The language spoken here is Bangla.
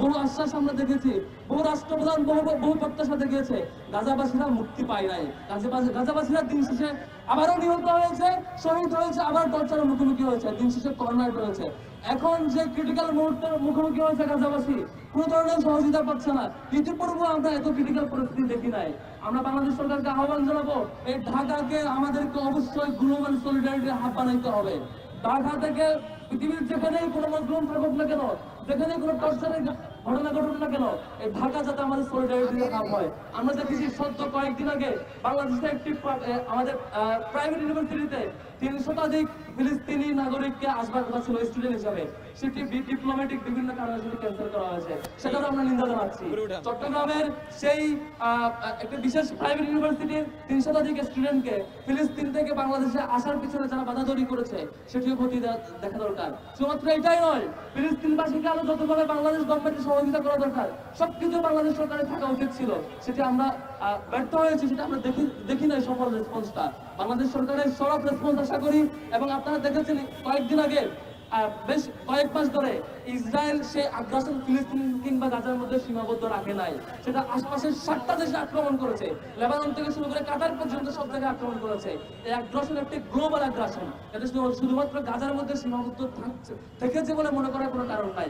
বহু আশ্বাস আমরা দেখেছি, বহু রাষ্ট্রপ্রধান বহু প্রত্যাশা দেখিয়েছে, গাজাবাসীরা মুক্তি পায় নাই। গাজাবাসীরা দিন শেষে আবারও নিহত হয়েছে, শহীদ হয়েছে, আবার টর্চারের মুখোমুখি হয়েছে, দিন শেষে কর্নার হয়েছে। এখন যে ক্রিটিক্যাল মুহূর্তের মুখোমুখি হয়েছে গাজাবাসী, কোনো ধরনের সহযোগিতা পাচ্ছে না। ইতিপূর্বে আমরা এত ক্রিটিক্যাল পরিস্থিতি দেখি নাই। আমরা বাংলাদেশ সরকারকে আহ্বান জানাবো, এই ঢাকাকে আমাদেরকে অবশ্যই গ্লোবাল সলিডারিটির হাব বানাইতে হবে। ঢাকা থেকে পৃথিবীর যেখানেই কোনো মজলুম থাকুক না কেন, যেখানে কোনো টর্চারের ঘটনা ঘটুক না কেন, এই ঢাকা যাতে আমাদের সলিডারিটির হাব হয়। আমরা দেখেছি সদ্য কয়েকদিন আগে বাংলাদেশের একটি আমাদের প্রাইভেট ইউনিভার্সিটিতে ৩০০ শতাধিক ফিলিস্তিনি নাগরিককে আসবার কথা ছিল স্টুডেন্ট হিসাবে, সেটি ডিপ্লোম্যাটিক বিভিন্ন কারণে সেটি ক্যান্সেল করা হয়েছে, সেটাও আমরা নিন্দা জানাচ্ছি। চট্টগ্রামের সেই একটা বিশেষ প্রাইভেট ইউনিভার্সিটির ৩০০ শতাধিক স্টুডেন্টকে ফিলিস্তিন থেকে বাংলাদেশে আসার পিছনে যারা বাধাধরি করেছে সেটিও ক্ষতি দেখা দরকার। শুধুমাত্র এটাই নয়, ফিলিস্তিনবাসীকে আরো যতভাবে বাংলাদেশ গভর্নমেন্টের সহযোগিতা করা দরকার, সবকিছু বাংলাদেশ সরকারের থাকা উচিত ছিল। সেটি আমরা ব্যর্থ হয়েছি, সেটা আমরা দেখি নাই সফল রেসপন্সটা। বাংলাদেশ সরকারের সরব রেসপন্স আশা করি। এবং আপনারা দেখেছেন কয়েকদিন আগে, বেশ কয়েক মাস ধরে ইসরায়েল সে আগ্রাসন ফিলিস্তিন কিংবা গাজার মধ্যে সীমাবদ্ধ রাখে নাই, সেটা আশপাশের 7টা দেশে আক্রমণ করেছে, লেবানন থেকে শুরু করে কাতার পর্যন্ত সব জায়গায় আক্রমণ করেছে। এই আগ্রাসন একটি গ্লোবাল আগ্রাসন, এটা শুধুমাত্র গাজার মধ্যে সীমাবদ্ধ থেকেছে বলে মনে করার কোনো কারণ নাই।